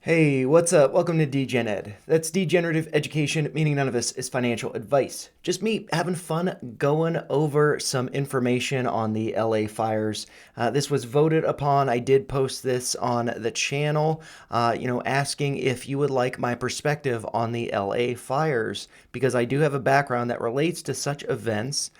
Hey, what's up? Welcome to Degen Ed. That's degenerative education, meaning none of this is financial advice. Just me having fun going over some information on the LA fires. This was voted upon. I did post this on the channel, asking if you would like my perspective on the LA fires, because I do have a background that relates to such events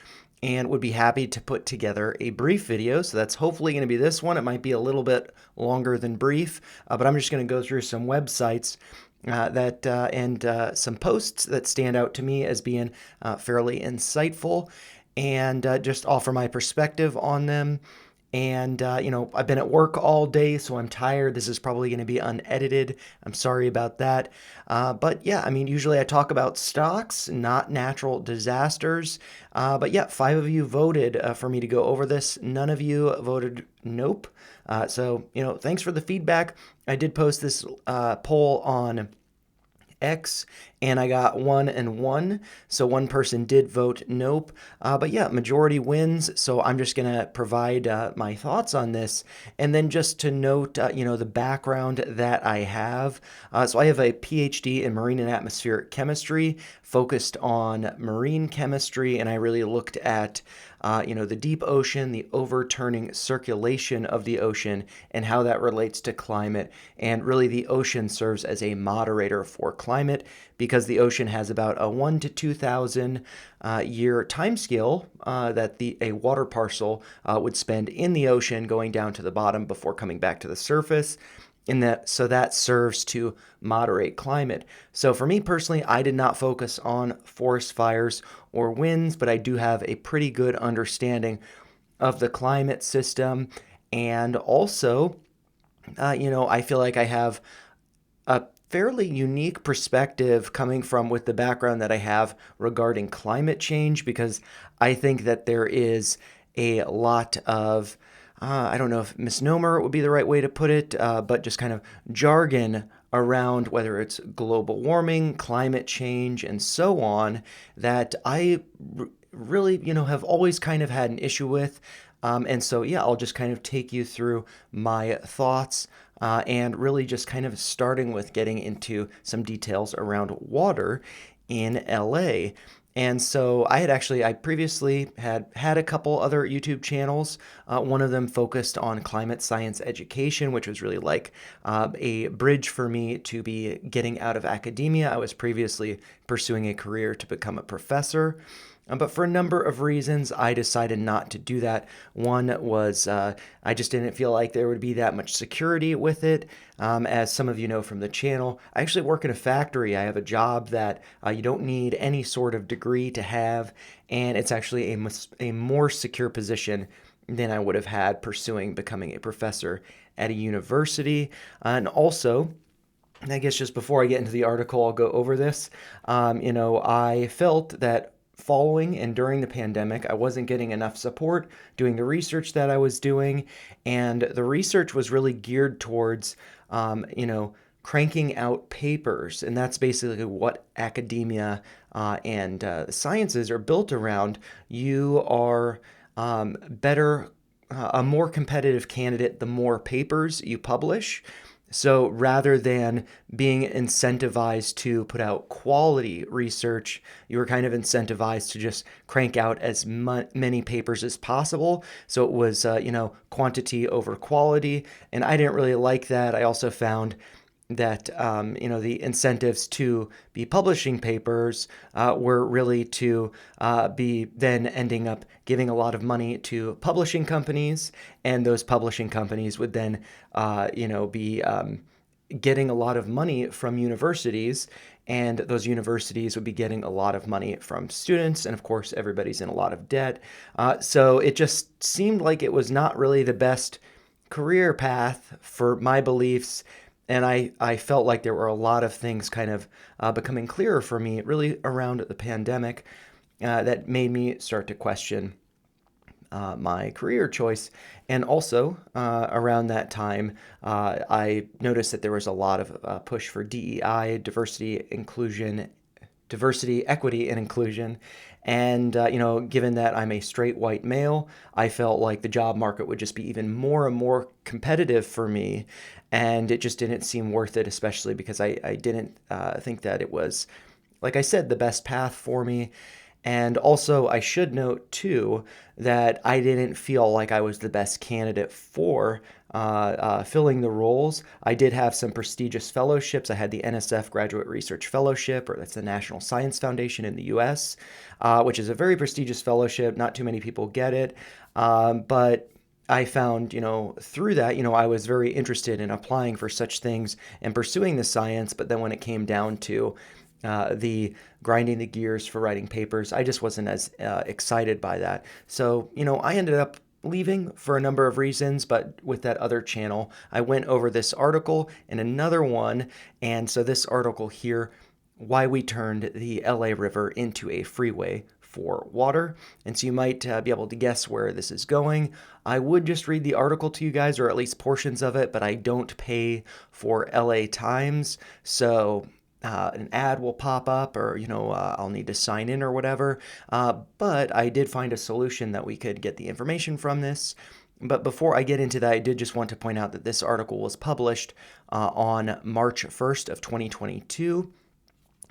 and would be happy to put together a brief video. So that's hopefully going to be this one. It might be a little bit longer than brief, but I'm just going to go through some websites and some posts that stand out to me as being fairly insightful and just offer my perspective on them. And, I've been at work all day, so I'm tired. This is probably going to be unedited. I'm sorry about that. But yeah, I mean, usually I talk about stocks, not natural disasters. But yeah, five of you voted for me to go over this. None of you voted nope. So, thanks for the feedback. I did post this poll on X, and I got 1 and 1. So one person did vote nope. But yeah, majority wins. So I'm just going to provide my thoughts on this. And then just to note, the background that I have. So I have a PhD in marine and atmospheric chemistry focused on marine chemistry. And I really looked at the deep ocean, the overturning circulation of the ocean, and how that relates to climate. And really, the ocean serves as a moderator for climate because the ocean has about a 1 to 2,000 year timescale that a water parcel would spend in the ocean going down to the bottom before coming back to the surface. So that serves to moderate climate. So for me personally, I did not focus on forest fires or winds, but I do have a pretty good understanding of the climate system. And also, I feel like I have a fairly unique perspective coming from with the background that I have regarding climate change, because I think that there is a lot of I don't know if misnomer would be the right way to put it, but just kind of jargon around whether it's global warming, climate change, and so on that really, have always kind of had an issue with. And so, yeah, I'll just kind of take you through my thoughts and really just kind of starting with getting into some details around water in LA. And so I previously had a couple other YouTube channels. One of them focused on climate science education, which was really like a bridge for me to be getting out of academia. I was previously pursuing a career to become a professor. But for a number of reasons, I decided not to do that. One was I just didn't feel like there would be that much security with it. As some of you know from the channel, I actually work in a factory. I have a job that you don't need any sort of degree to have, and it's actually a more secure position than I would have had pursuing becoming a professor at a university. And also, I guess just before I get into the article, I'll go over this. I felt that following and during the pandemic, I wasn't getting enough support doing the research that I was doing. And the research was really geared towards, cranking out papers. And that's basically what academia and the sciences are built around. You are better, a more competitive candidate the more papers you publish. So rather than being incentivized to put out quality research, you were kind of incentivized to just crank out as many papers as possible. So it was, quantity over quality. And I didn't really like that. I also found that the incentives to be publishing papers were really to be then ending up giving a lot of money to publishing companies, and those publishing companies would then be getting a lot of money from universities, and those universities would be getting a lot of money from students, and of course everybody's in a lot of debt. So it just seemed like it was not really the best career path for my beliefs. And I felt like there were a lot of things kind of becoming clearer for me, really around the pandemic, that made me start to question my career choice. And also around that time, I noticed that there was a lot of push for DEI, diversity, equity, and inclusion. And, given that I'm a straight white male, I felt like the job market would just be even more and more competitive for me. and it just didn't seem worth it, especially because I didn't think that it was, like I said, the best path for me. And also, I should note too that I didn't feel like I was the best candidate for filling the roles. I did have some prestigious fellowships. I had the NSF Graduate Research Fellowship, or that's the National Science Foundation in the US, which is a very prestigious fellowship. Not too many people get it. But I found, through that, I was very interested in applying for such things and pursuing the science. But then when it came down to the grinding the gears for writing papers, I just wasn't as excited by that. So, I ended up leaving for a number of reasons, but with that other channel, I went over this article and another one. And so this article here, why we turned the LA River into a freeway for water. And so you might be able to guess where this is going. I would just read the article to you guys, or at least portions of it, but I don't pay for LA Times. So an ad will pop up, or I'll need to sign in or whatever. But I did find a solution that we could get the information from this. But before I get into that, I did just want to point out that this article was published on March 1st of 2022.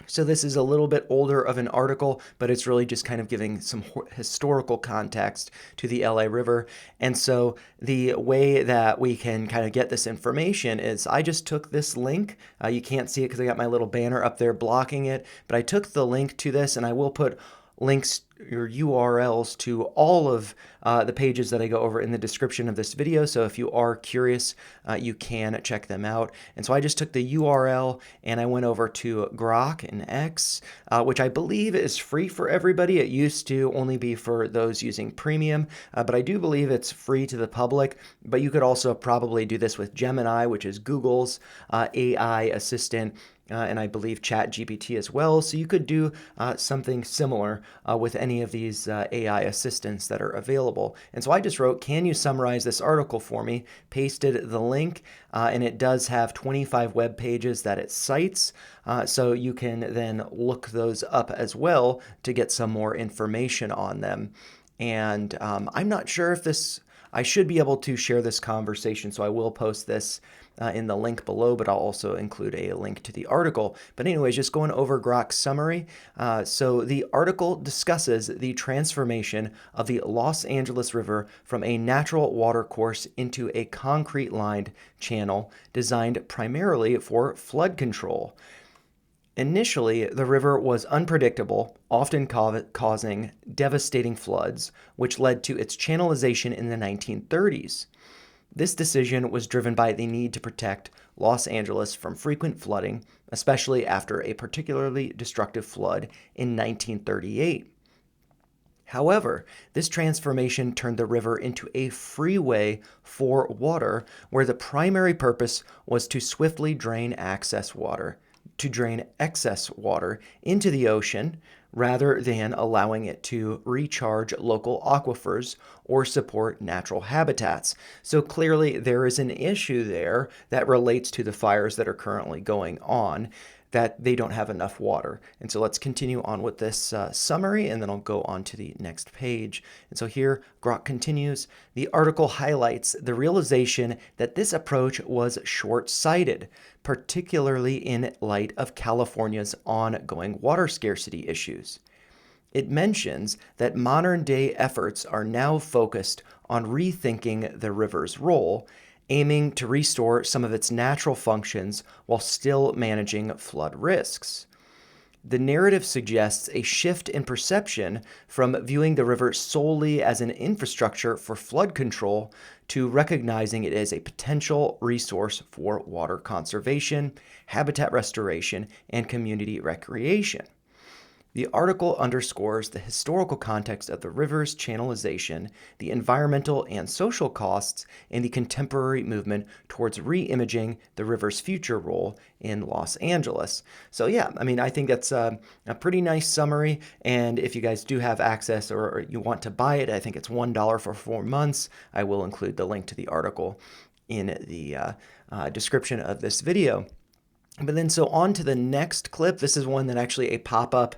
So this is a little bit older of an article, but it's really just kind of giving some historical context to the LA River. And so the way that we can kind of get this information is I just took this link. You can't see it because I got my little banner up there blocking it, but I took the link to this, and I will put links or URLs to all of the pages that I go over in the description of this video. So if you are curious, you can check them out. And so I just took the URL and I went over to Grok and X, which I believe is free for everybody. It used to only be for those using premium, but I do believe it's free to the public. But you could also probably do this with Gemini, which is Google's AI assistant. And I believe ChatGPT as well. So you could do something similar with any of these AI assistants that are available. And so I just wrote, can you summarize this article for me? Pasted the link, and it does have 25 web pages that it cites. So you can then look those up as well to get some more information on them. And I'm not sure if I should be able to share this conversation, so I will post this in the link below, but I'll also include a link to the article. But anyways, just going over Grok's summary. So the article discusses the transformation of the Los Angeles River from a natural watercourse into a concrete-lined channel designed primarily for flood control. Initially, the river was unpredictable, often causing devastating floods, which led to its channelization in the 1930s. This decision was driven by the need to protect Los Angeles from frequent flooding, especially after a particularly destructive flood in 1938. However, this transformation turned the river into a freeway for water, where the primary purpose was to swiftly drain excess water into the ocean, rather than allowing it to recharge local aquifers or support natural habitats. So clearly there is an issue there that relates to the fires that are currently going on, that they don't have enough water. And so let's continue on with this summary, and then I'll go on to the next page. And so here, Grok continues, the article highlights the realization that this approach was short-sighted, particularly in light of California's ongoing water scarcity issues. It mentions that modern-day efforts are now focused on rethinking the river's role, aiming to restore some of its natural functions while still managing flood risks. The narrative suggests a shift in perception from viewing the river solely as an infrastructure for flood control to recognizing it as a potential resource for water conservation, habitat restoration, and community recreation. The article underscores the historical context of the river's channelization, the environmental and social costs, and the contemporary movement towards re-imaging the river's future role in Los Angeles. So yeah, I think that's a pretty nice summary, and if you guys do have access or you want to buy it, I think it's $1 for 4 months. I will include the link to the article in the description of this video. But then so on to the next clip. This is one that actually a pop-up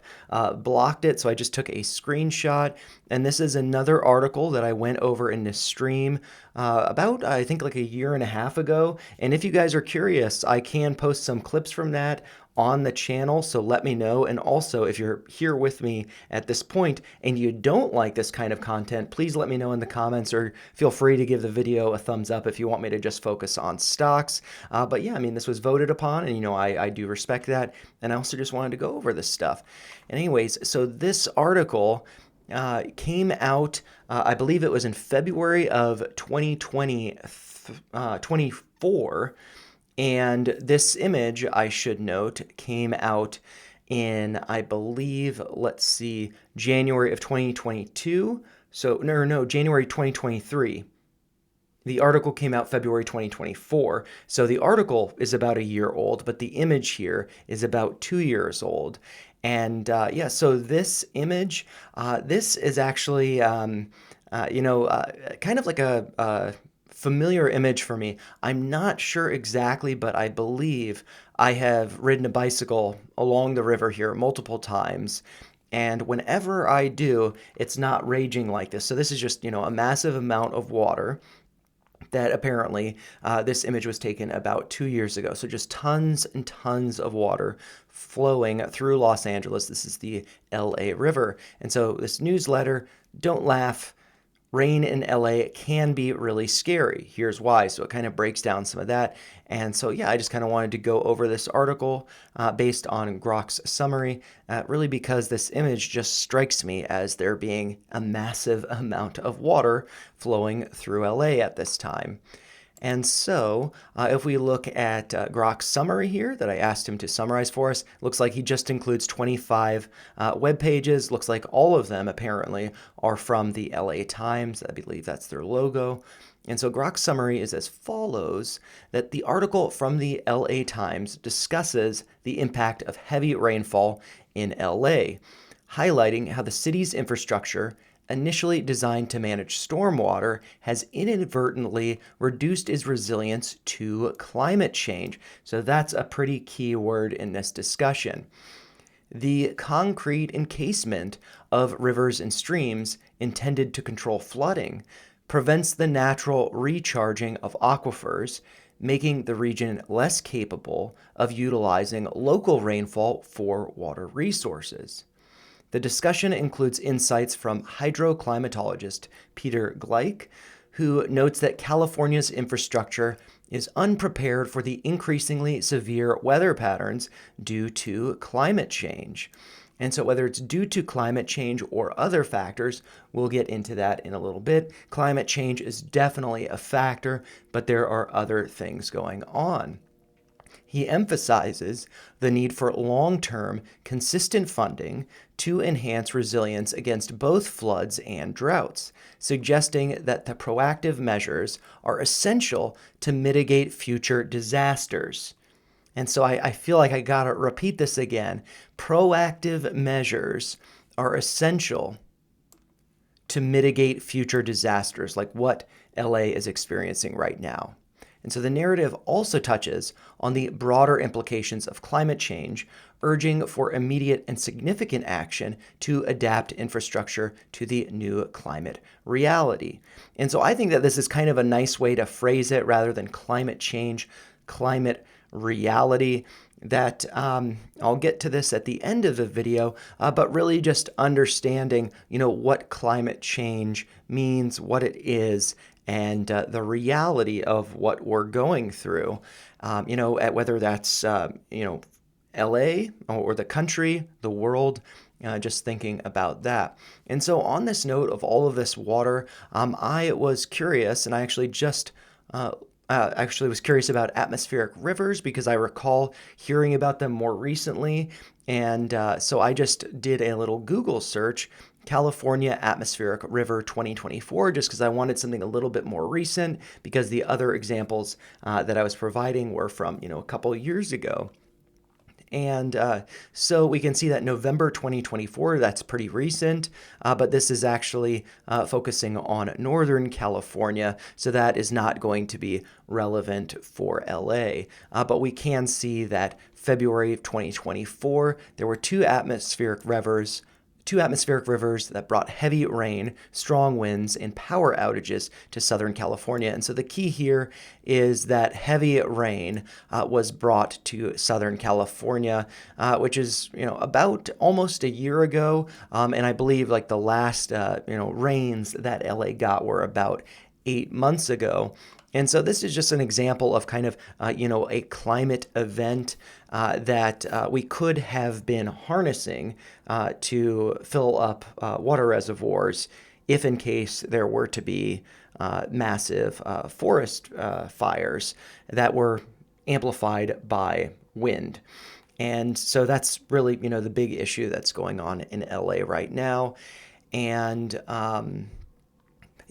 blocked it, so I just took a screenshot. And this is another article that I went over in this stream about, I think, like a year and a half ago. And if you guys are curious, I can post some clips from that on the channel, so let me know. And also, if you're here with me at this point and you don't like this kind of content, please let me know in the comments, or feel free to give the video a thumbs up if you want me to just focus on stocks. But yeah, I mean, this was voted upon, and I do respect that. And I also just wanted to go over this stuff. And anyways, so this article came out, I believe it was in February of 2024. And this image, I should note, came out in, I believe, let's see, January of 2022. So, no, January 2023. The article came out February 2024. So the article is about a year old, but the image here is about 2 years old. And yeah, so this image, this is actually, kind of like a familiar image for me. I'm not sure exactly, but I believe I have ridden a bicycle along the river here multiple times. And whenever I do, it's not raging like this. So this is just, a massive amount of water that apparently this image was taken about 2 years ago. So just tons and tons of water flowing through Los Angeles. This is the LA River. And so this newsletter, don't laugh, rain in LA can be really scary. Here's why. So it kind of breaks down some of that. And so, yeah, I just kind of wanted to go over this article based on Grok's summary, really because this image just strikes me as there being a massive amount of water flowing through LA at this time. And so if we look at Grok's summary here that I asked him to summarize for us, looks like he just includes 25 web pages. Looks like all of them apparently are from the LA Times. I believe that's their logo. And so Grok's summary is as follows, that the article from the LA Times discusses the impact of heavy rainfall in LA, highlighting how the city's infrastructure, initially designed to manage stormwater, has inadvertently reduced its resilience to climate change. So that's a pretty key word in this discussion. The concrete encasement of rivers and streams intended to control flooding prevents the natural recharging of aquifers, making the region less capable of utilizing local rainfall for water resources. The discussion includes insights from hydroclimatologist Peter Gleich, who notes that California's infrastructure is unprepared for the increasingly severe weather patterns due to climate change. And so whether it's due to climate change or other factors, we'll get into that in a little bit. Climate change is definitely a factor, but there are other things going on. He emphasizes the need for long-term, consistent funding to enhance resilience against both floods and droughts, suggesting that the proactive measures are essential to mitigate future disasters. And so I feel like I gotta repeat this again. Proactive measures are essential to mitigate future disasters, like what LA is experiencing right now. And so the narrative also touches on the broader implications of climate change, urging for immediate and significant action to adapt infrastructure to the new climate reality. And so I think that this is kind of a nice way to phrase it rather than climate change, climate reality. That I'll get to this at the end of the video, but really just understanding, what climate change means, what it is, and the reality of what we're going through, at whether that's, LA or the country, the world, just thinking about that. And so on this note of all of this water, I was curious, and I actually just was curious about atmospheric rivers because I recall hearing about them more recently. And so I just did a little Google search, California Atmospheric River 2024, just because I wanted something a little bit more recent, because the other examples that I was providing were from, a couple years ago. And so we can see that November 2024, that's pretty recent, but this is actually focusing on Northern California, so that is not going to be relevant for LA. But we can see that February of 2024, there were two two atmospheric rivers that brought heavy rain, strong winds, and power outages to Southern California. And so the key here is that heavy rain was brought to Southern California, which is about almost a year ago, and I believe like the last rains that LA got were about 8 months ago. And so this is just an example of kind of, a climate event that we could have been harnessing to fill up water reservoirs if in case there were to be massive forest fires that were amplified by wind. And so that's really, the big issue that's going on in LA right now. And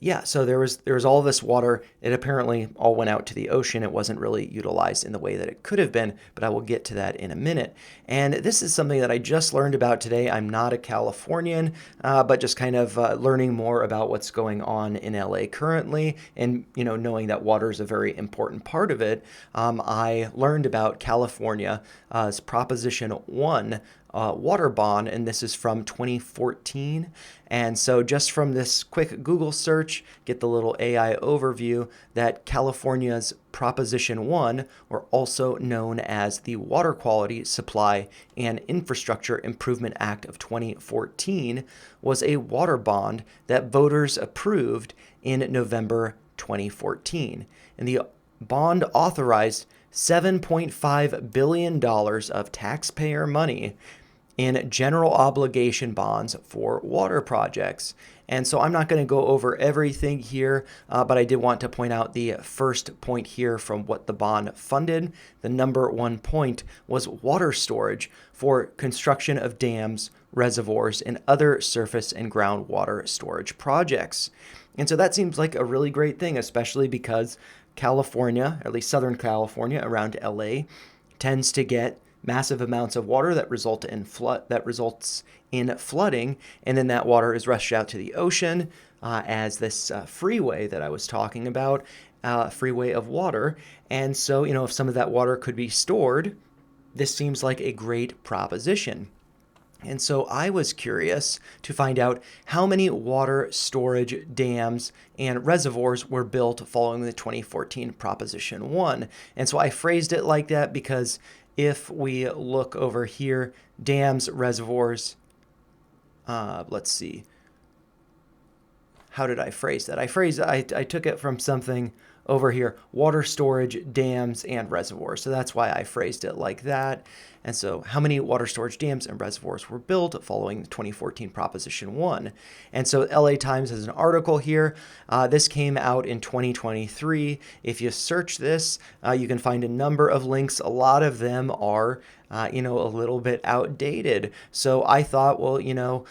yeah, so there was all this water. It apparently all went out to the ocean. It wasn't really utilized in the way that it could have been, but I will get to that in a minute. And this is something that I just learned about today. I'm not a Californian, but just kind of learning more about what's going on in LA currently, and knowing that water is a very important part of it. I learned about California's Proposition 1 water bond, and this is from 2014. And so just from this quick Google search, get the little AI overview that California's Proposition 1, or also known as the Water Quality, Supply, and Infrastructure Improvement Act of 2014, was a water bond that voters approved in November 2014. And the bond authorized $7.5 billion of taxpayer money in general obligation bonds for water projects. And so I'm not going to go over everything here, but I did want to point out the first point here from what the bond funded. The number one point was water storage for construction of dams, reservoirs, and other surface and groundwater storage projects. And so that seems like a really great thing, especially because California, or at least Southern California around LA, tends to get massive amounts of water that results in flooding, and then that water is rushed out to the ocean as this freeway that I was talking about, freeway of water. And so, if some of that water could be stored, this seems like a great proposition. And so I was curious to find out how many water storage dams and reservoirs were built following the 2014 Proposition 1. And so I phrased it like that because if we look over here, dams, reservoirs, let's see. How did I phrase that? I took it from something over here, water storage, dams, and reservoirs. So that's why I phrased it like that. And so how many water storage dams and reservoirs were built following the 2014 Proposition 1? And so LA Times has an article here. This came out in 2023. If you search this, you can find a number of links. A lot of them are, a little bit outdated. So I thought, well,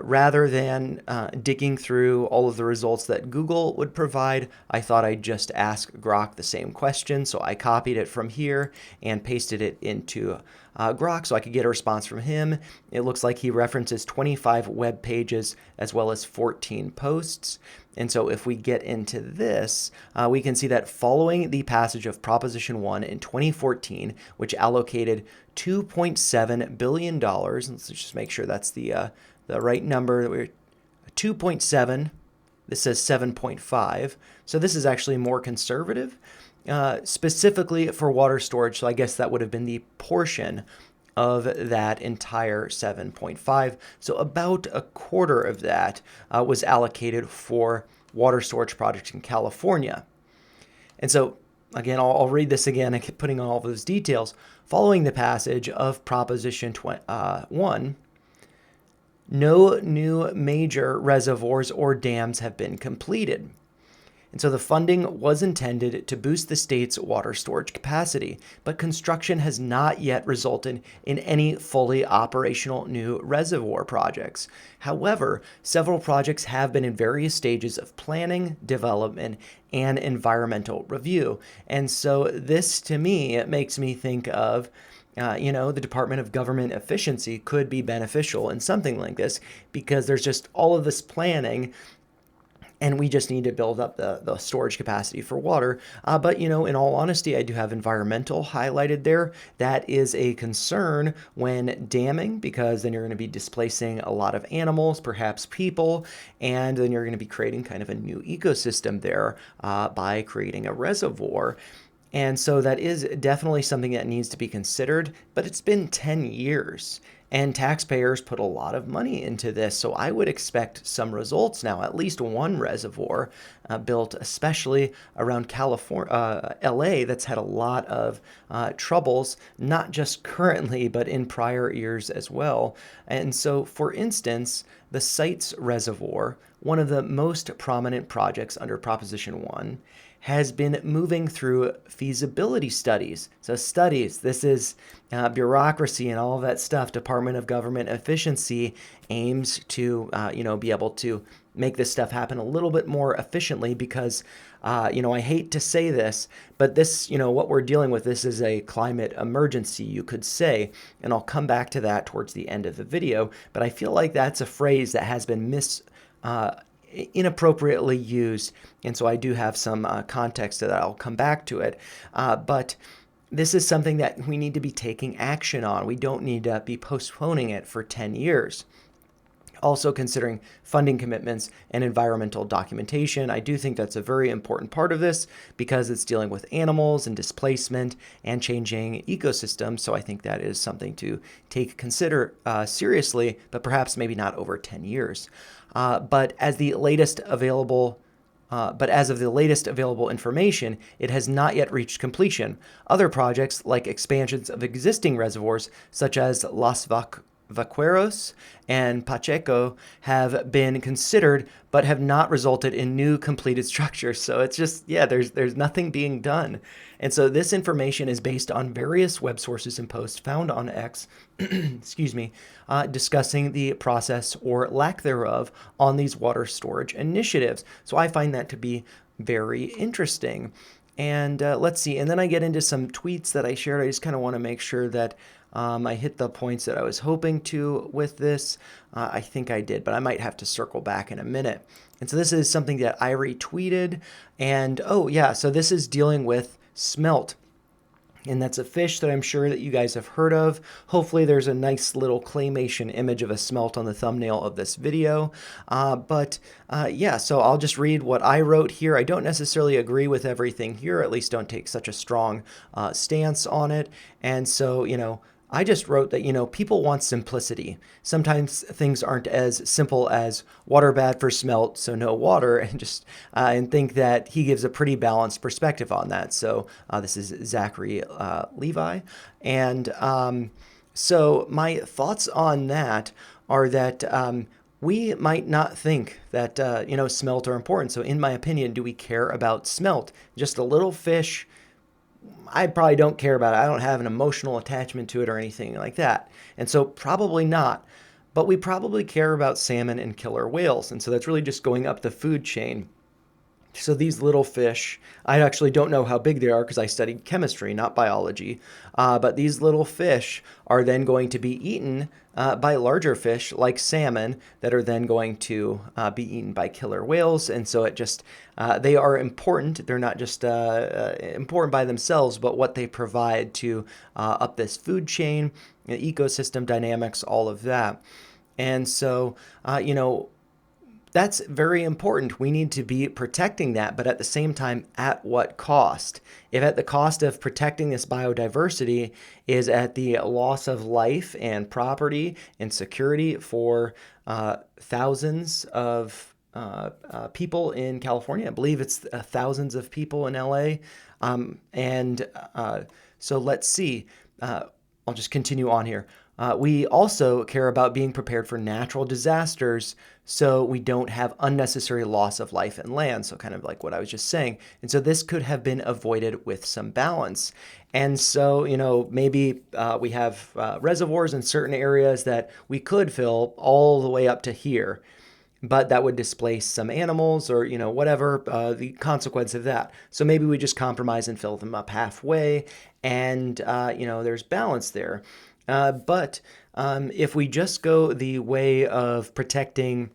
rather than digging through all of the results that Google would provide, I thought I'd just ask Grok the same question. So I copied it from here and pasted it into Grok so I could get a response from him. It looks like he references 25 web pages as well as 14 posts. And so if we get into this, we can see that following the passage of Proposition 1 in 2014, which allocated $2.7 billion, let's just make sure that's the right number, 2.7, this says 7.5, so this is actually more conservative, specifically for water storage, so I guess that would have been the portion of that entire 7.5. So about a quarter of that was allocated for water storage projects in California. And so, again, I'll read this again and keep putting on all those details. Following the passage of Proposition 1, no new major reservoirs or dams have been completed. And so the funding was intended to boost the state's water storage capacity, but construction has not yet resulted in any fully operational new reservoir projects. However, several projects have been in various stages of planning, development, and environmental review. And so this, to me, it makes me think of the Department of Government Efficiency could be beneficial in something like this because there's just all of this planning and we just need to build up the storage capacity for water. But, in all honesty, I do have environmental highlighted there. That is a concern when damming, because then you're going to be displacing a lot of animals, perhaps people, and then you're going to be creating kind of a new ecosystem there by creating a reservoir. And so that is definitely something that needs to be considered, but it's been 10 years and taxpayers put a lot of money into this. So I would expect some results now, at least one reservoir built, especially around California, LA, that's had a lot of troubles, not just currently, but in prior years as well. And so, for instance, the Sites Reservoir, one of the most prominent projects under Proposition 1, has been moving through feasibility studies. So studies, this is bureaucracy and all of that stuff. Department of Government Efficiency aims to, be able to make this stuff happen a little bit more efficiently because, I hate to say this, but this, what we're dealing with, this is a climate emergency, you could say, and I'll come back to that towards the end of the video, but I feel like that's a phrase that has been inappropriately used, and so I do have some context to that. I'll come back to it, but this is something that we need to be taking action on. We don't need to be postponing it for 10 years. Also considering funding commitments and environmental documentation. I do think that's a very important part of this because it's dealing with animals and displacement and changing ecosystems. So I think that is something to consider seriously, but perhaps maybe not over 10 years. But as of the latest available information, it has not yet reached completion. Other projects, like expansions of existing reservoirs, such as Las Vaqueros and Pacheco, have been considered but have not resulted in new completed structures. So it's just, there's nothing being done. And so this information is based on various web sources and posts found on X, excuse me, discussing the process or lack thereof on these water storage initiatives. So I find that to be very interesting. And let's see. And then I get into some tweets that I shared. I just kind of want to make sure that I hit the points that I was hoping to with this. I think I did, but I might have to circle back in a minute. And so this is something that I retweeted. And so this is dealing with smelt. And that's a fish that I'm sure that you guys have heard of. Hopefully there's a nice little claymation image of a smelt on the thumbnail of this video. So I'll just read what I wrote here. I don't necessarily agree with everything here, at least don't take such a strong stance on it. And so, I just wrote that, people want simplicity. Sometimes things aren't as simple as water bad for smelt, so no water, and think that he gives a pretty balanced perspective on that. So this is Zachary Levi. And so my thoughts on that are that we might not think that, smelt are important. So in my opinion, do we care about smelt? Just a little fish. I probably don't care about it. I don't have an emotional attachment to it or anything like that. And so probably not. But we probably care about salmon and killer whales. And so that's really just going up the food chain. So these little fish, I actually don't know how big they are because I studied chemistry, not biology. But these little fish are then going to be eaten by larger fish like salmon that are then going to be eaten by killer whales. And so they are important. They're not just important by themselves, but what they provide to up this food chain, ecosystem dynamics, all of that. And so, that's very important. We need to be protecting that, but at the same time, at what cost? If at the cost of protecting this biodiversity is at the loss of life and property and security for thousands of people in California, I believe it's thousands of people in LA. So let's see. I'll just continue on here. We also care about being prepared for natural disasters so we don't have unnecessary loss of life and land. So kind of like what I was just saying. And so this could have been avoided with some balance. And so, maybe we have reservoirs in certain areas that we could fill all the way up to here, but that would displace some animals or, whatever the consequence of that. So maybe we just compromise and fill them up halfway and, there's balance there. But if we just go the way of protecting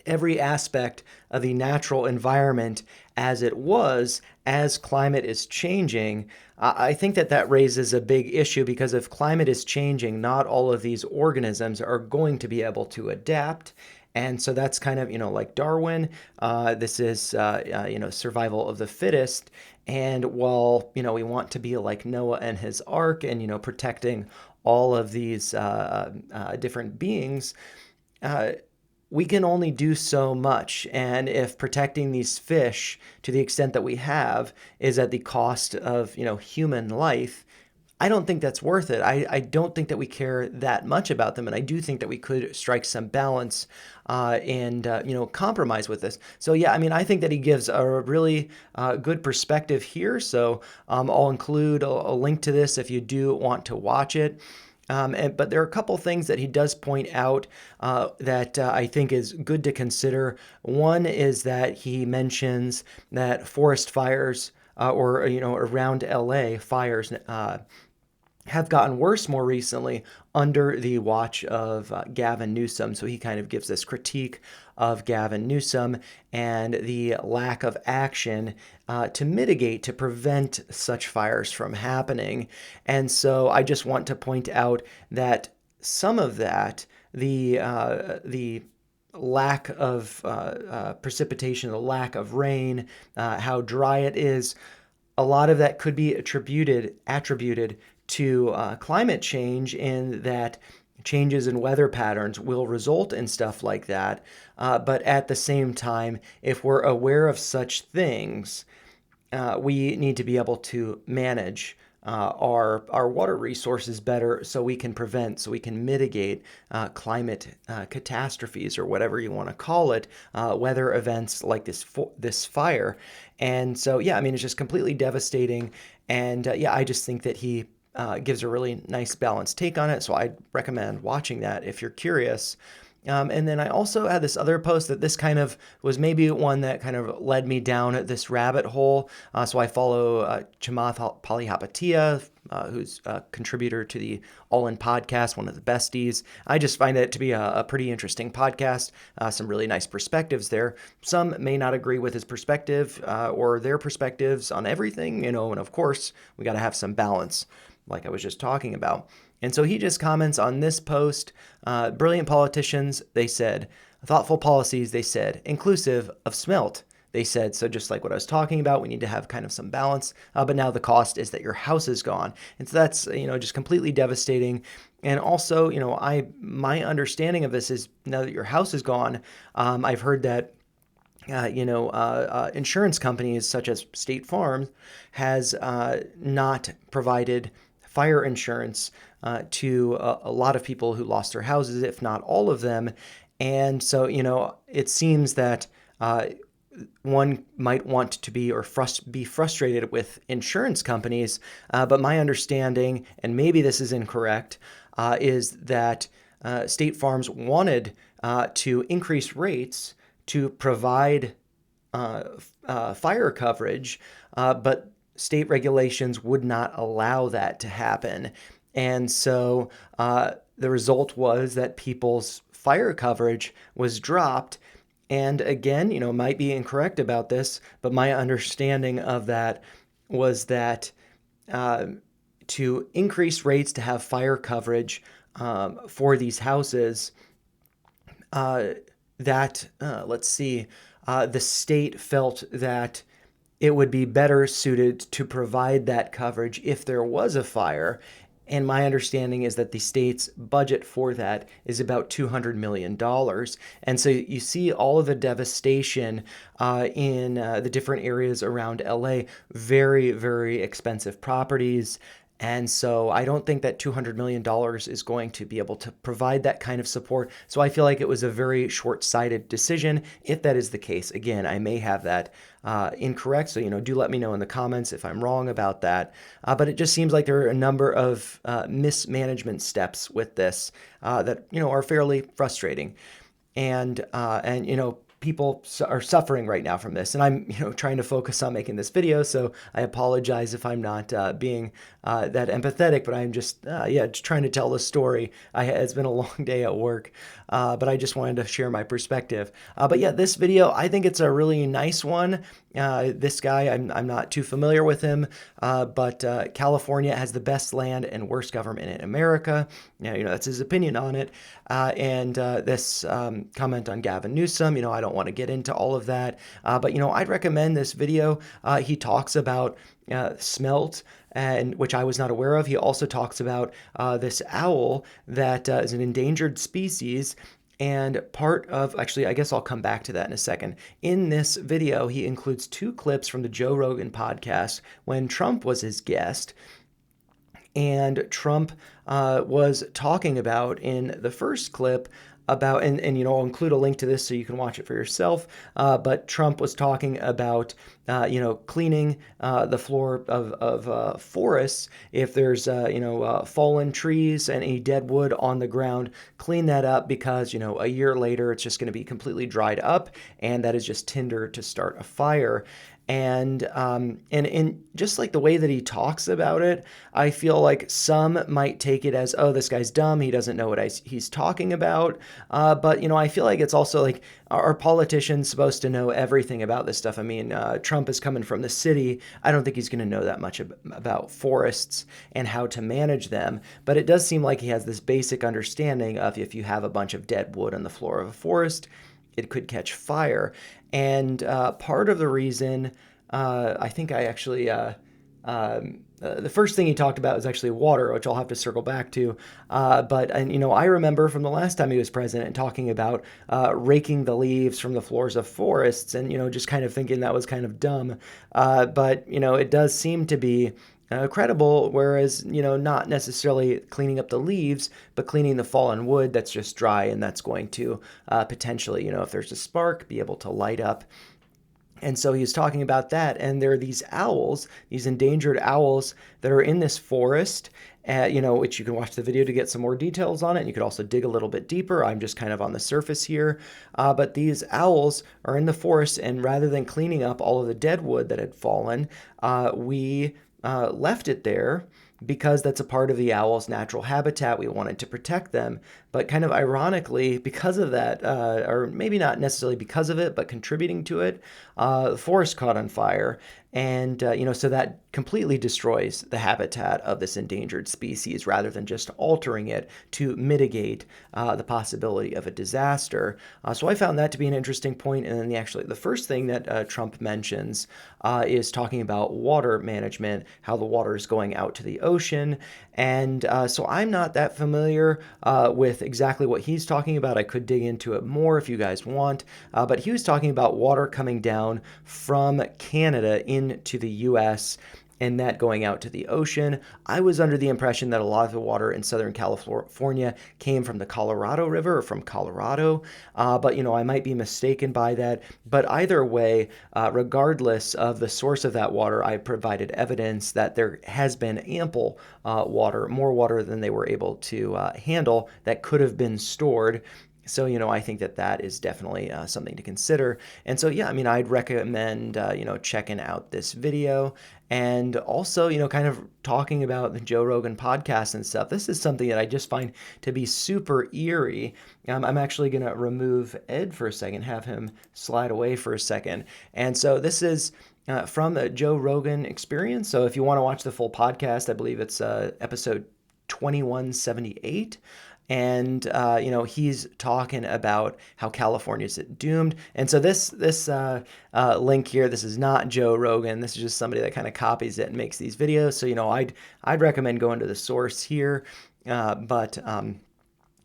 every aspect of the natural environment as it was as climate is changing. I think that that raises a big issue, because if climate is changing, not all of these organisms are going to be able to adapt. And so that's kind of, like Darwin. This is, survival of the fittest. And while, we want to be like Noah and his ark and, protecting all of these different beings, uh, we can only do so much. And if protecting these fish to the extent that we have is at the cost of, human life, I don't think that's worth it. I don't think that we care that much about them. And I do think that we could strike some balance and, compromise with this. So, yeah, I mean, I think that he gives a really good perspective here. So I'll include a link to this if you do want to watch it. But there are a couple things that he does point out that I think is good to consider. One is that he mentions that forest fires or, around LA, fires have gotten worse more recently under the watch of Gavin Newsom. So he kind of gives this critique of Gavin Newsom and the lack of action to mitigate, to prevent such fires from happening. And so I just want to point out that some of that, the lack of precipitation, the lack of rain, how dry it is, a lot of that could be attributed to climate change, in that changes in weather patterns will result in stuff like that. But at the same time, if we're aware of such things, we need to be able to manage our water resources better, so we can prevent, so we can mitigate climate catastrophes, or whatever you want to call it, weather events like this fire. And so, yeah, I mean, it's just completely devastating. And yeah, I just think that he gives a really nice balanced take on it. So I'd recommend watching that if you're curious. And then I also had this other post that this kind of was maybe one that kind of led me down this rabbit hole. So I follow Chamath Palihapitiya, who's a contributor to the All In podcast, one of the besties. I just find it to be a pretty interesting podcast. Some really nice perspectives there. Some may not agree with his perspective or their perspectives on everything, and of course, we got to have some balance, like I was just talking about. And so he just comments on this post. Brilliant politicians, they said. Thoughtful policies, they said. Inclusive of smelt, they said. So just like what I was talking about, we need to have kind of some balance. But now the cost is that your house is gone. And so that's, just completely devastating. And also, my understanding of this is, now that your house is gone, I've heard that insurance companies such as State Farm has not provided fire insurance to a lot of people who lost their houses, if not all of them. And so, it seems that one might want to be be frustrated with insurance companies. But my understanding, and maybe this is incorrect, is that State Farms wanted to increase rates to provide fire coverage, but state regulations would not allow that to happen. And so the result was that people's fire coverage was dropped. And again, might be incorrect about this, but my understanding of that was that to increase rates to have fire coverage for these houses, the state felt that it would be better suited to provide that coverage if there was a fire. And my understanding is that the state's budget for that is about $200 million. And so you see all of the devastation in the different areas around LA, very, very expensive properties. And so I don't think that $200 million is going to be able to provide that kind of support. So I feel like it was a very short-sighted decision. If that is the case, again, I may have that incorrect. So, do let me know in the comments if I'm wrong about that. But it just seems like there are a number of mismanagement steps with this that, are fairly frustrating. And people are suffering right now from this, and I'm trying to focus on making this video, so I apologize if I'm not being that empathetic, but I'm just just trying to tell the story. It's been a long day at work, but I just wanted to share my perspective. But yeah, this video, I think it's a really nice one. This guy, I'm not too familiar with him, but California has the best land and worst government in America. That's his opinion on it. And this comment on Gavin Newsom, I don't want to get into all of that, but I'd recommend this video. He talks about smelt, and which I was not aware of. He also talks about this owl that is an endangered species. And part of, actually, I guess I'll come back to that in a second. In this video, he includes 2 clips from the Joe Rogan podcast when Trump was his guest. And Trump was talking about in the first clip about, and I'll include a link to this so you can watch it for yourself. But Trump was talking about, cleaning the floor of forests. If there's, fallen trees and any dead wood on the ground, clean that up because, a year later it's just going to be completely dried up, and that is just tinder to start a fire. And just like the way that he talks about it, I feel like some might take it as, oh, this guy's dumb. He doesn't know what he's talking about. But, I feel like it's also like, are politicians supposed to know everything about this stuff? I mean, Trump is coming from the city. I don't think he's going to know that much about forests and how to manage them. But it does seem like he has this basic understanding of if you have a bunch of dead wood on the floor of a forest, it could catch fire. And part of the reason, I think I actually, the first thing he talked about was actually water, which I'll have to circle back to. But I remember from the last time he was president talking about raking the leaves from the floors of forests, and just kind of thinking that was kind of dumb. But it does seem to be credible, whereas, not necessarily cleaning up the leaves, but cleaning the fallen wood that's just dry, and that's going to potentially, if there's a spark, be able to light up. And so he was talking about that, and there are these owls, these endangered owls that are in this forest, which you can watch the video to get some more details on it. And you could also dig a little bit deeper. I'm just kind of on the surface here. But these owls are in the forest, and rather than cleaning up all of the dead wood that had fallen, we left it there because that's a part of the owl's natural habitat. We wanted to protect them. But kind of ironically, because of that, or maybe not necessarily because of it, but contributing to it, the forest caught on fire. And, so that completely destroys the habitat of this endangered species rather than just altering it to mitigate the possibility of a disaster. So I found that to be an interesting point. And then the first thing that Trump mentions is talking about water management, how the water is going out to the ocean. And so I'm not that familiar with exactly what he's talking about. I could dig into it more if you guys want. But he was talking about water coming down from Canada into the U.S. and that going out to the ocean. I was under the impression that a lot of the water in Southern California came from the Colorado River or from Colorado, but I might be mistaken by that. But either way, regardless of the source of that water, I provided evidence that there has been ample water, more water than they were able to handle, that could have been stored. So, I think that is definitely something to consider. And so, I'd recommend, checking out this video, and also, kind of talking about the Joe Rogan podcast and stuff. This is something that I just find to be super eerie. I'm actually going to remove Ed for a second, have him slide away for a second. And so this is from the Joe Rogan Experience. So if you want to watch the full podcast, I believe it's episode 2178. And he's talking about how California's doomed. And so this link here, this is not Joe Rogan. This is just somebody that kind of copies it and makes these videos. So I'd recommend going to the source here. But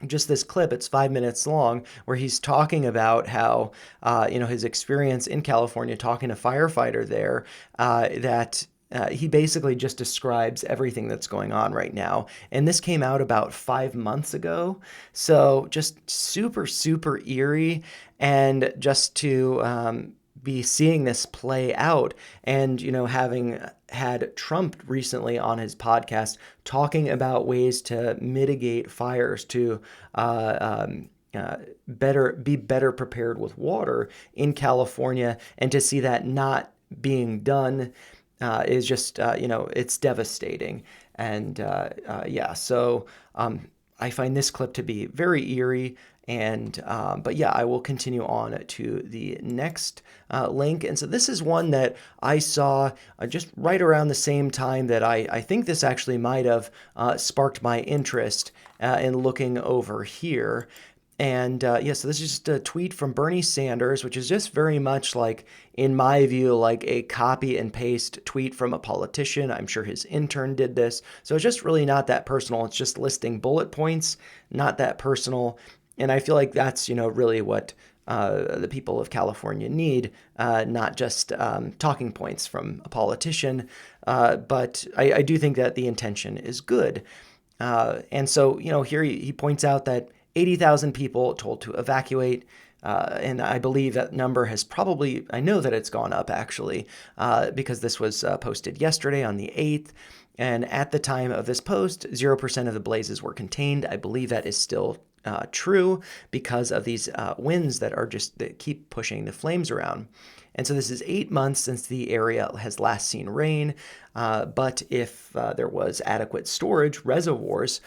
just this clip, it's 5 minutes long, where he's talking about how his experience in California, talking to a firefighter there, that. He basically just describes everything that's going on right now. And this came out about 5 months ago. So just super, super eerie. And just to be seeing this play out, and, having had Trump recently on his podcast talking about ways to mitigate fires, to be better prepared with water in California, and to see that not being done is just it's devastating. And yeah, so I find this clip to be very eerie. And but yeah, I will continue on to the next link. And so this is one that I saw just right around the same time that I think this actually might have sparked my interest in looking over here. And yeah, so this is just a tweet from Bernie Sanders, which is just very much like, in my view, like a copy and paste tweet from a politician. I'm sure his intern did this. So it's just really not that personal. It's just listing bullet points, not that personal. And I feel like that's, really what the people of California need, not just talking points from a politician. But I do think that the intention is good. And so, here he points out that 80,000 people told to evacuate. And I believe that number has I know that it's gone up actually, because this was posted yesterday on the 8th. And at the time of this post, 0% of the blazes were contained. I believe that is still true because of these winds that keep pushing the flames around. And so this is 8 months since the area has last seen rain. But if there was adequate storage reservoirs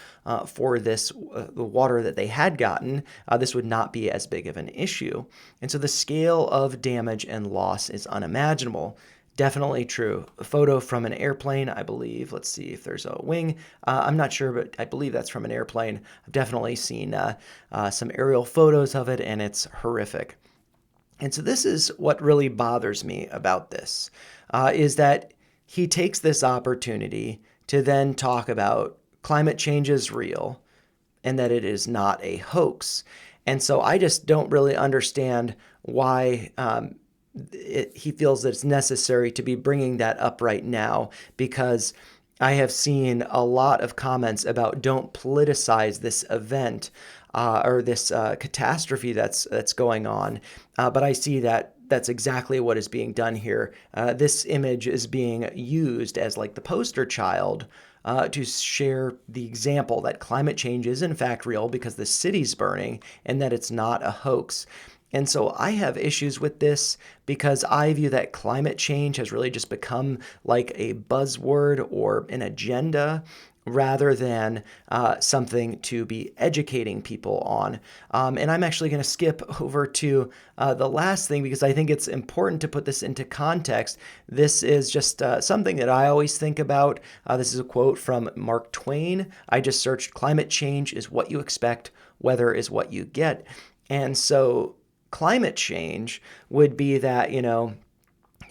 for the water that they had gotten, this would not be as big of an issue. And so the scale of damage and loss is unimaginable. Definitely true. A photo from an airplane, I believe. Let's see if there's a wing. I'm not sure, but I believe that's from an airplane. I've definitely seen some aerial photos of it, and it's horrific. And so this is what really bothers me about this, is that he takes this opportunity to then talk about climate change is real and that it is not a hoax. And so I just don't really understand why he feels that it's necessary to be bringing that up right now, because I have seen a lot of comments about don't politicize this event or this catastrophe that's going on. But I see that that's exactly what is being done here. This image is being used as like the poster child to share the example that climate change is in fact real because the city's burning and that it's not a hoax. And so I have issues with this because I view that climate change has really just become like a buzzword or an agenda rather than something to be educating people on. And I'm actually going to skip over to the last thing because I think it's important to put this into context. This is just something that I always think about. This is a quote from Mark Twain. I just searched, "Climate change is what you expect, weather is what you get." And so climate change would be that,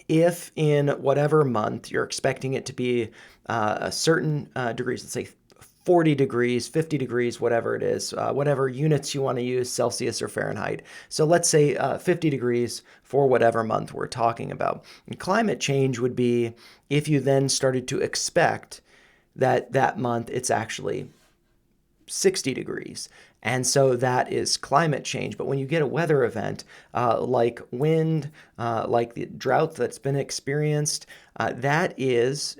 if in whatever month you're expecting it to be a certain degrees, let's say 40 degrees, 50 degrees, whatever it is, whatever units you want to use, Celsius or Fahrenheit. So let's say 50 degrees for whatever month we're talking about. And climate change would be if you then started to expect that month it's actually 60 degrees. And so that is climate change. But when you get a weather event like wind, like the drought that's been experienced, that is,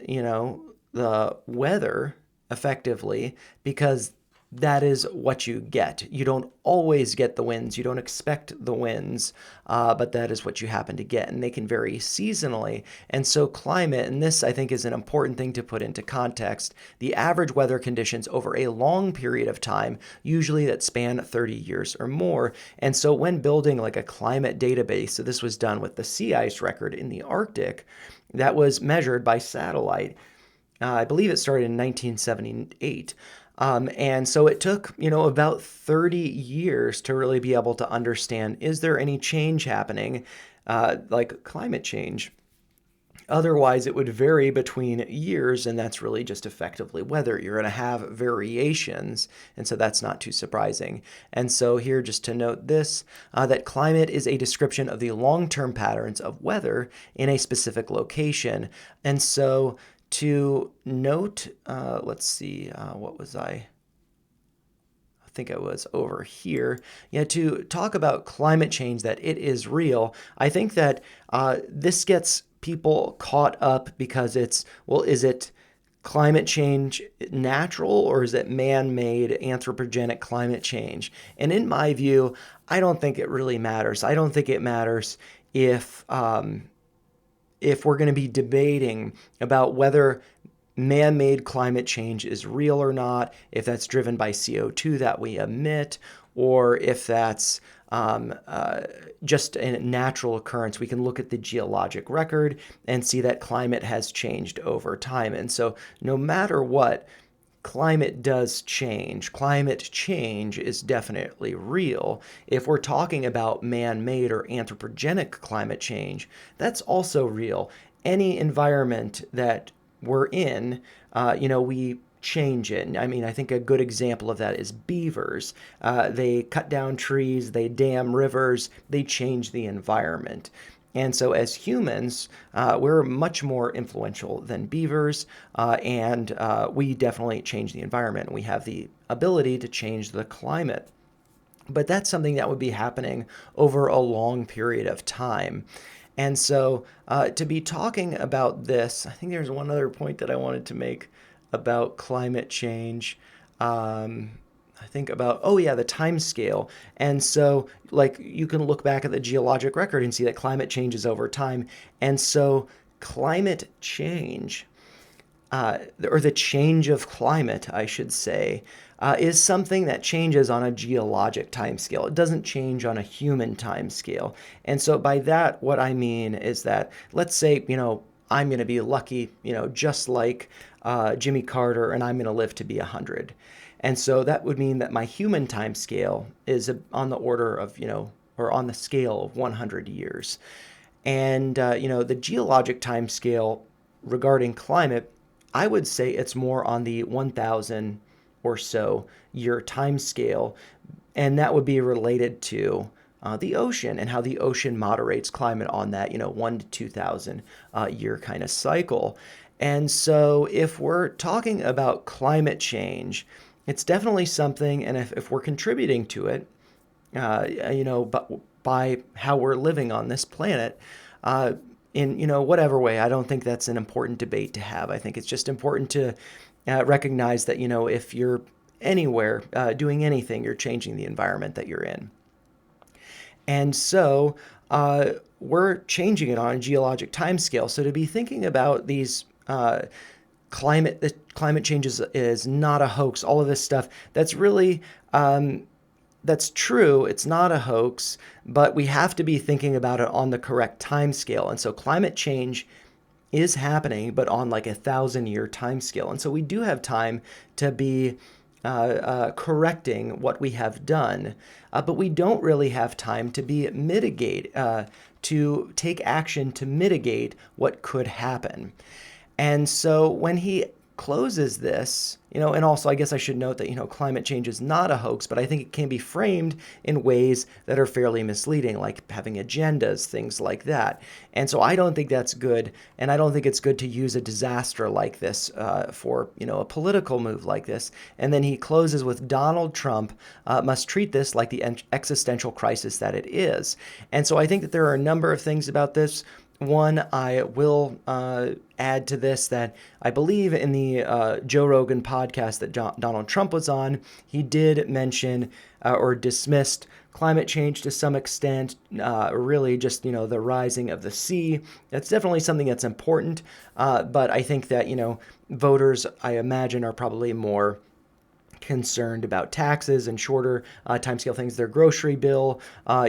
the weather effectively, because that is what you get. You don't always get the winds. You don't expect the winds, but that is what you happen to get. And they can vary seasonally. And so climate, and this I think is an important thing to put into context, the average weather conditions over a long period of time, usually that span 30 years or more. And so when building like a climate database, so this was done with the sea ice record in the Arctic, that was measured by satellite. I believe it started in 1978. And so it took, about 30 years to really be able to understand, is there any change happening, like climate change? Otherwise, it would vary between years, and that's really just effectively weather. You're going to have variations, and so that's not too surprising. And so here, just to note this, that climate is a description of the long-term patterns of weather in a specific location. And so to note, let's see, what was I think I was over here. Yeah, to talk about climate change, that it is real. I think that this gets people caught up because it's, well, is it climate change natural, or is it man-made anthropogenic climate change? And in my view, I don't think it really matters. I don't think it matters if we're going to be debating about whether man-made climate change is real or not, if that's driven by CO2 that we emit, or if that's just a natural occurrence. We can look at the geologic record and see that climate has changed over time. And so no matter what, climate does change. Climate change is definitely real. If we're talking about man-made or anthropogenic climate change, that's also real. Any environment that we're in, we change it. I mean, I think a good example of that is beavers. They cut down trees, they dam rivers, they change the environment. And so as humans, we're much more influential than beavers, and we definitely change the environment. We have the ability to change the climate. But that's something that would be happening over a long period of time. And so to be talking about this, I think there's one other point that I wanted to make about climate change. I think about, the time scale. And so, like, you can look back at the geologic record and see that climate changes over time. And so, climate change, or the change of climate, I should say, is something that changes on a geologic timescale. It doesn't change on a human timescale. And so, by that, what I mean is that, let's say, I'm going to be lucky, just like Jimmy Carter, and I'm going to live to be 100. And so that would mean that my human time scale is on the order of, or on the scale of 100 years. And, the geologic time scale regarding climate, I would say it's more on the 1,000 or so year time scale. And that would be related to the ocean and how the ocean moderates climate on that, 1 to 2,000 year kind of cycle. And so if we're talking about climate change, it's definitely something, and if we're contributing to it, by how we're living on this planet, in whatever way, I don't think that's an important debate to have. I think it's just important to recognize that if you're anywhere doing anything, you're changing the environment that you're in. And so we're changing it on a geologic timescale. So to be thinking about these climate change is not a hoax, all of this stuff, that's really, that's true, it's not a hoax, but we have to be thinking about it on the correct time scale. And so climate change is happening, but on like 1,000-year time scale. And so we do have time to be correcting what we have done, but we don't really have time to to take action to mitigate what could happen. And so when he closes this, and also I guess I should note that, climate change is not a hoax, but I think it can be framed in ways that are fairly misleading, like having agendas, things like that. And so I don't think that's good, and I don't think it's good to use a disaster like this for, a political move like this. And then he closes with Donald Trump must treat this like the existential crisis that it is. And so I think that there are a number of things about this. One, I will add to this that I believe in the Joe Rogan podcast that Donald Trump was on, he did mention or dismissed climate change to some extent, really just, the rising of the sea. That's definitely something that's important, but I think that, voters, I imagine, are probably more concerned about taxes and shorter timescale things. Their grocery bill, I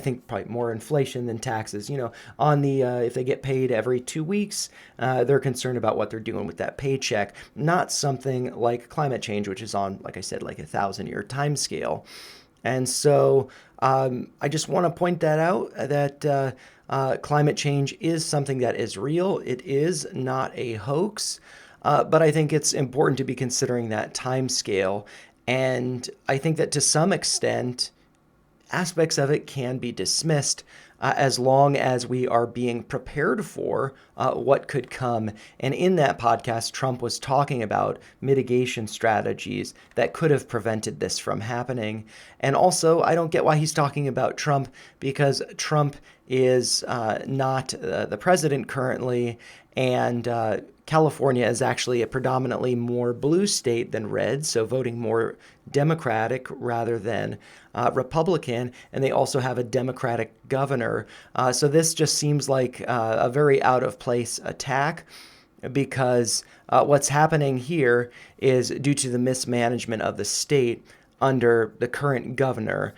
think probably more inflation than taxes. On the if they get paid every 2 weeks, they're concerned about what they're doing with that paycheck. Not something like climate change, which is on, like I said, like 1,000-year timescale. And so I just want to point that out, that climate change is something that is real. It is not a hoax. But I think it's important to be considering that time scale. And I think that to some extent, aspects of it can be dismissed as long as we are being prepared for what could come. And in that podcast, Trump was talking about mitigation strategies that could have prevented this from happening. And also, I don't get why he's talking about Trump, because Trump is not the president currently, And California is actually a predominantly more blue state than red, so voting more Democratic rather than Republican. And they also have a Democratic governor. So this just seems like a very out of place attack, because what's happening here is due to the mismanagement of the state under the current governor,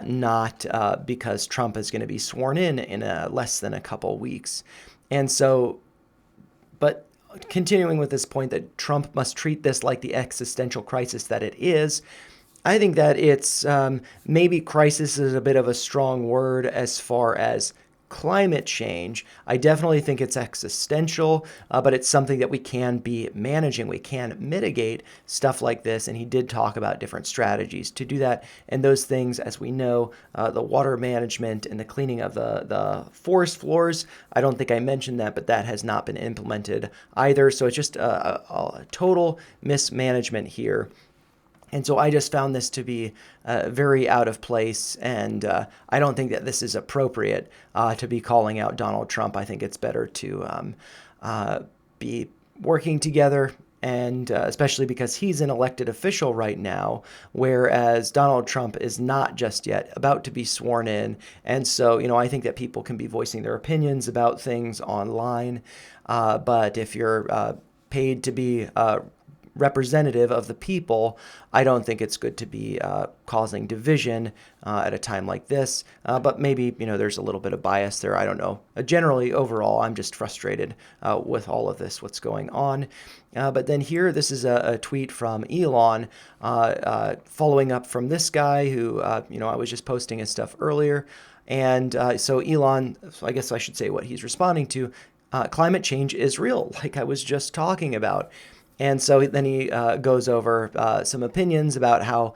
not because Trump is going to be sworn in less than a couple weeks. And so, but continuing with this point that Trump must treat this like the existential crisis that it is, I think that it's maybe crisis is a bit of a strong word as far as climate change. I definitely think it's existential, but it's something that we can be managing. We can mitigate stuff like this. And he did talk about different strategies to do that. And those things, as we know, the water management and the cleaning of the forest floors, I don't think I mentioned that, but that has not been implemented either. So it's just a total mismanagement here. And so I just found this to be very out of place, and I don't think that this is appropriate to be calling out Donald Trump. I think it's better to be working together, and especially because he's an elected official right now, whereas Donald Trump is not just yet, about to be sworn in. And so, I think that people can be voicing their opinions about things online, but if you're paid to be representative of the people, I don't think it's good to be causing division at a time like this. But maybe, there's a little bit of bias there. I don't know. Generally, overall, I'm just frustrated with all of this, what's going on. But then here, this is a tweet from Elon following up from this guy who, I was just posting his stuff earlier. And so Elon, so I guess I should say what he's responding to, climate change is real, like I was just talking about. And so then he goes over some opinions about how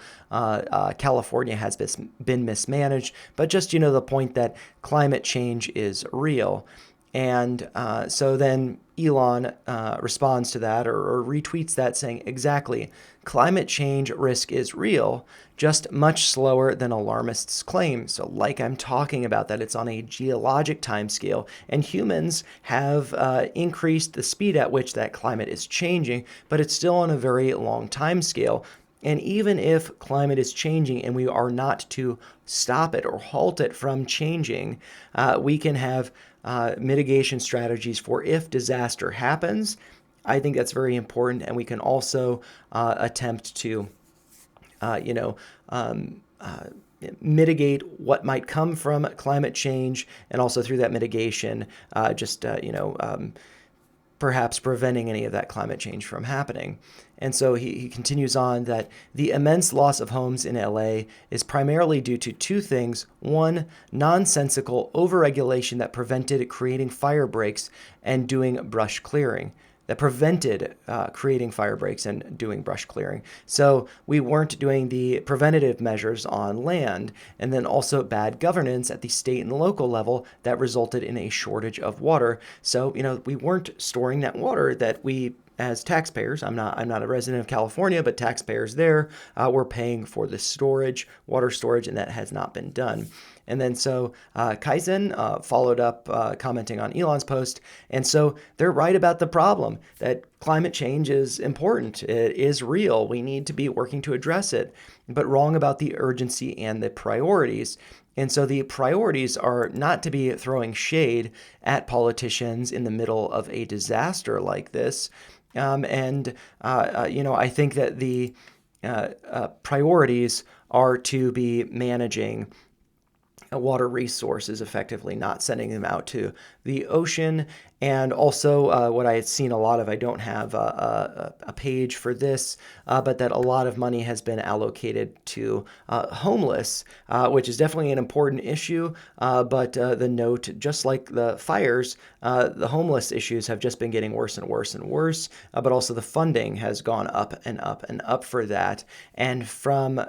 California has been mismanaged, but just, the point that climate change is real. And so then Elon responds to that or retweets that saying, exactly, climate change risk is real, just much slower than alarmists claim. So like I'm talking about that, it's on a geologic timescale, and humans have increased the speed at which that climate is changing, but it's still on a very long timescale. And even if climate is changing and we are not to stop it or halt it from changing, we can have mitigation strategies for if disaster happens. I think that's very important. And we can also attempt to, mitigate what might come from climate change, and also through that mitigation, perhaps preventing any of that climate change from happening. And so he continues on that the immense loss of homes in LA is primarily due to two things. One, nonsensical overregulation that prevented creating fire breaks and doing brush clearing. That prevented creating fire breaks and doing brush clearing. So we weren't doing the preventative measures on land, and then also bad governance at the state and local level that resulted in a shortage of water. So, we weren't storing that water that we, as taxpayers, I'm not a resident of California, but taxpayers there, were paying for the storage, water storage, and that has not been done. And then so Kaizen followed up commenting on Elon's post. And so they're right about the problem, that climate change is important. It is real. We need to be working to address it, but wrong about the urgency and the priorities. And so the priorities are not to be throwing shade at politicians in the middle of a disaster like this. I think that the priorities are to be managing water resources effectively, not sending them out to the ocean. And also what I had seen a lot of, I don't have a page for this, but that a lot of money has been allocated to homeless, which is definitely an important issue. But the note, just like the fires, the homeless issues have just been getting worse and worse and worse, but also the funding has gone up and up and up for that. And from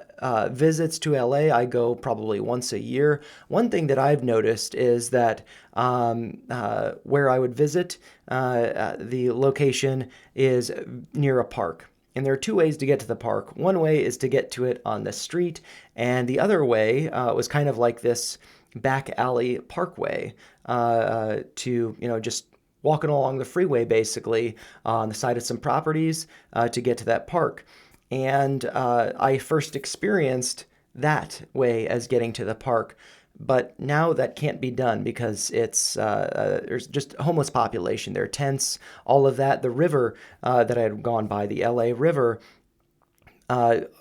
visits to LA, I go probably once a year. One thing that I've noticed is that where I would visit, the location is near a park. And there are two ways to get to the park. One way is to get to it on the street, and the other way was kind of like this back alley parkway to, just walking along the freeway basically on the side of some properties to get to that park. And I first experienced that way as getting to the park. But now that can't be done because there's just a homeless population. There are tents, all of that. The river that I had gone by, the LA River,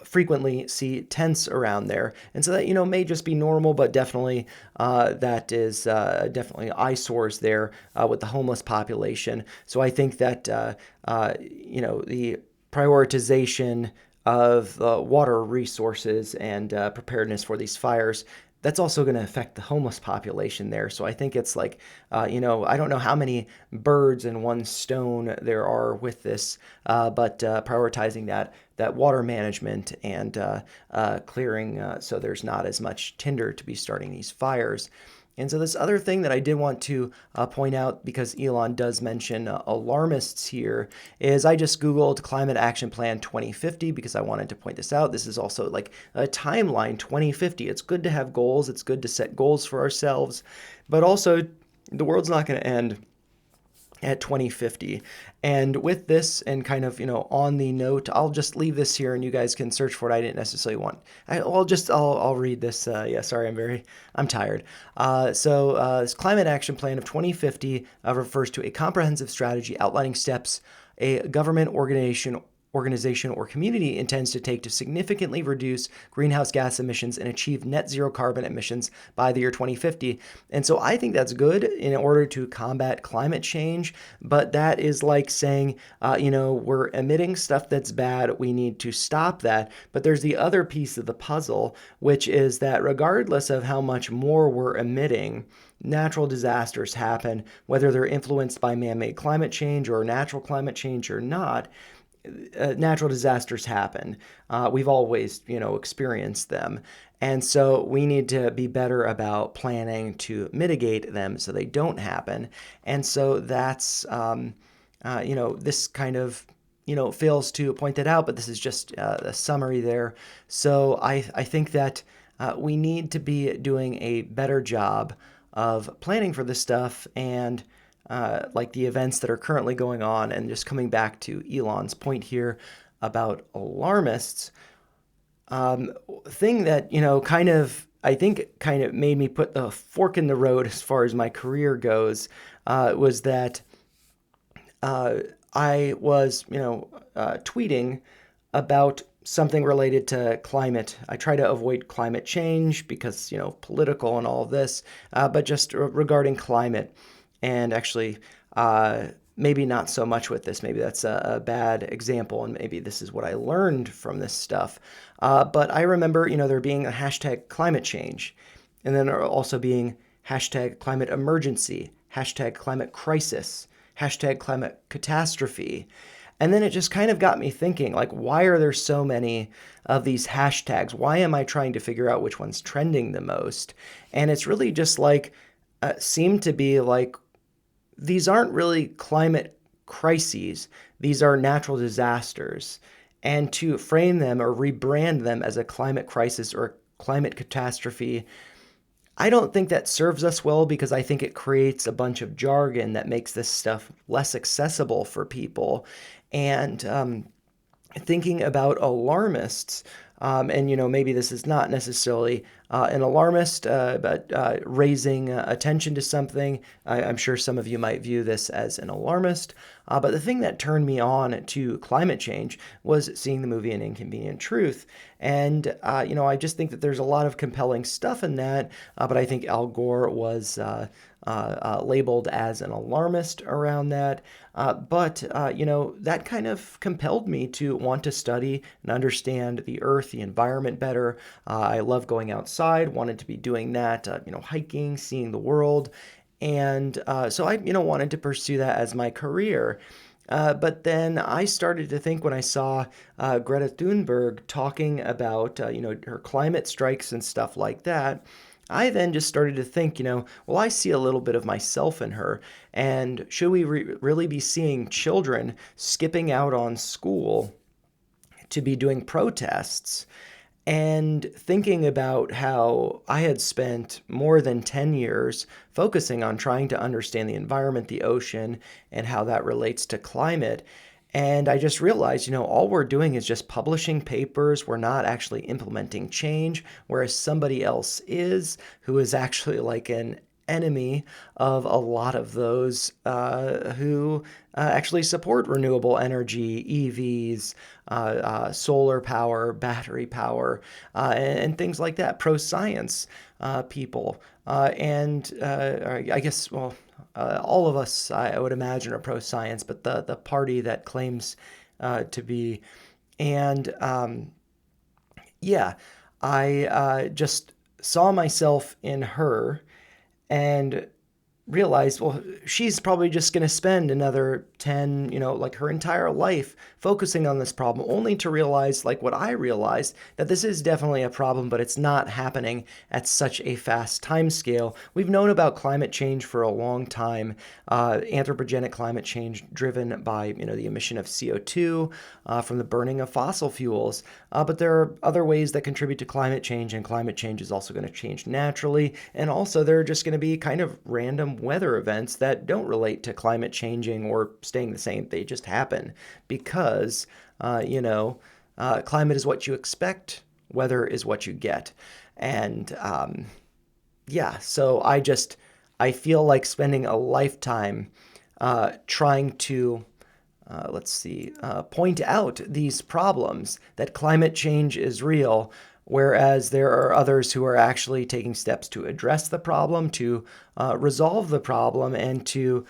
frequently see tents around there, and so that may just be normal, but definitely that is definitely eyesores there with the homeless population. So I think that the prioritization of water resources and preparedness for these fires, that's also going to affect the homeless population there. So I think it's like, I don't know how many birds in one stone there are with this, but prioritizing that water management and clearing so there's not as much tinder to be starting these fires. And so this other thing that I did want to point out, because Elon does mention alarmists here, is I just Googled Climate Action Plan 2050 because I wanted to point this out. This is also like a timeline 2050. It's good to have goals. It's good to set goals for ourselves. But also, the world's not going to end at 2050. And with this, and kind of, on the note, I'll just leave this here and you guys can search for it. I didn't necessarily want, I'll read this. Yeah, sorry, I'm tired. This Climate Action Plan of 2050 refers to a comprehensive strategy outlining steps a government organization or community intends to take to significantly reduce greenhouse gas emissions and achieve net zero carbon emissions by the year 2050. And so I think that's good in order to combat climate change, but that is like saying, we're emitting stuff that's bad, we need to stop that. But there's the other piece of the puzzle, which is that regardless of how much more we're emitting, natural disasters happen, whether they're influenced by man-made climate change or natural climate change or not. Natural disasters happen. We've always, experienced them. And so we need to be better about planning to mitigate them so they don't happen. And so that's, this kind of, fails to point that out, but this is just a summary there. So I think that we need to be doing a better job of planning for this stuff and like the events that are currently going on. And just coming back to Elon's point here about alarmists, thing that, I think kind of made me put the fork in the road as far as my career goes, was that I was, tweeting about something related to climate. I try to avoid climate change because, political and all of this, but just regarding climate. And actually, maybe not so much with this. Maybe that's a bad example, and maybe this is what I learned from this stuff. But I remember, there being a hashtag climate change, and then also being hashtag climate emergency, hashtag climate crisis, hashtag climate catastrophe. And then it just kind of got me thinking, like, why are there so many of these hashtags? Why am I trying to figure out which one's trending the most? And it's really just like, seemed to be like, these aren't really climate crises. These are natural disasters. And to frame them or rebrand them as a climate crisis or a climate catastrophe, I don't think that serves us well, because I think it creates a bunch of jargon that makes this stuff less accessible for people. And thinking about alarmists, and maybe this is not necessarily an alarmist, but raising attention to something. I'm sure some of you might view this as an alarmist. But the thing that turned me on to climate change was seeing the movie An Inconvenient Truth. And, I just think that there's a lot of compelling stuff in that. But I think Al Gore was labeled as an alarmist around that. But that kind of compelled me to want to study and understand the earth, the environment better. I love going outside, wanted to be doing that, hiking, seeing the world. And so I, wanted to pursue that as my career. But then I started to think when I saw Greta Thunberg talking about, her climate strikes and stuff like that, I then just started to think, well, I see a little bit of myself in her. And should we really be seeing children skipping out on school to be doing protests? and thinking about how I had spent more than 10 years focusing on trying to understand the environment, the ocean, and how that relates to climate. And I just realized, all we're doing is just publishing papers. We're not actually implementing change, whereas somebody else is, who is actually like an enemy of a lot of those who actually support renewable energy, EVs, solar power, battery power, and things like that. Pro science people. I guess, well, all of us, I would imagine, are pro science, but the party that claims to be. And yeah, I just saw myself in her and realized, well, she's probably just going to spend another 10, like her entire life focusing on this problem, only to realize, like what I realized, that this is definitely a problem, but it's not happening at such a fast time scale. We've known about climate change for a long time, anthropogenic climate change driven by, the emission of CO2 from the burning of fossil fuels. But there are other ways that contribute to climate change, and climate change is also going to change naturally. And also, there are just going to be kind of random weather events that don't relate to climate changing or staying the same. They just happen because, climate is what you expect, weather is what you get. And yeah, so I feel like spending a lifetime trying to point out these problems, that climate change is real, whereas there are others who are actually taking steps to address the problem, to resolve the problem, and to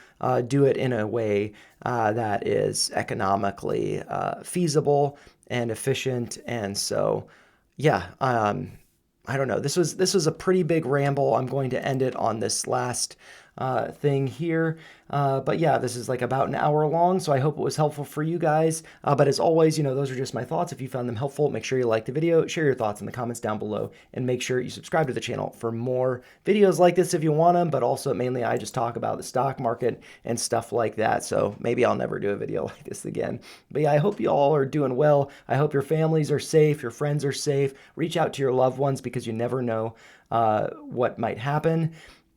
do it in a way that is economically feasible and efficient. And so, yeah, I don't know. This was a pretty big ramble. I'm going to end it on this last thing here. But yeah, this is like about an hour long, so I hope it was helpful for you guys. But as always, those are just my thoughts. If you found them helpful, make sure you like the video, share your thoughts in the comments down below, and make sure you subscribe to the channel for more videos like this if you want them. But also, mainly, I just talk about the stock market and stuff like that. So maybe I'll never do a video like this again. But yeah, I hope you all are doing well. I hope your families are safe, your friends are safe. Reach out to your loved ones because you never know what might happen.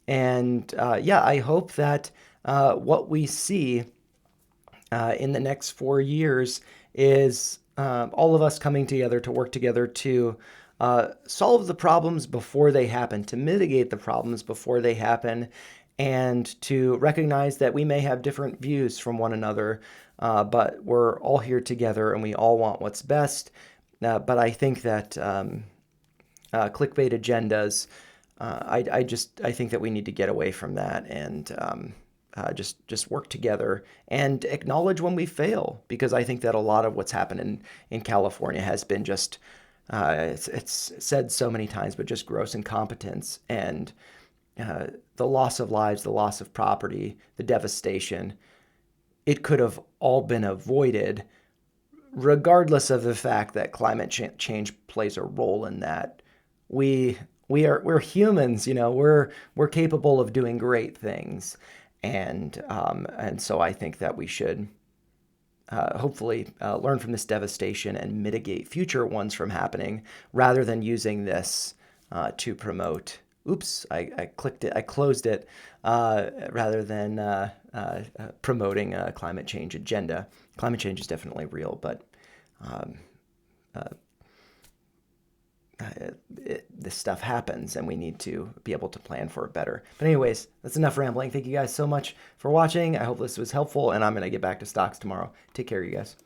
And yeah, I hope that what we see in the next 4 years is all of us coming together to work together to solve the problems before they happen, to mitigate the problems before they happen, and to recognize that we may have different views from one another, but we're all here together and we all want what's best. But I think that clickbait agendas, I think that we need to get away from that and just work together and acknowledge when we fail, because I think that a lot of what's happened in California has been just it's said so many times, but just gross incompetence and the loss of lives, the loss of property, the devastation. It could have all been avoided, regardless of the fact that climate change plays a role in that. We're humans, we're capable of doing great things, and so I think that we should hopefully learn from this devastation and mitigate future ones from happening, rather than using this to promote. Oops, I clicked it. I closed it. Rather than promoting a climate change agenda. Climate change is definitely real, but this stuff happens and we need to be able to plan for it better. But anyways, that's enough rambling. Thank you guys so much for watching. I hope this was helpful, and I'm going to get back to stocks tomorrow. Take care, you guys.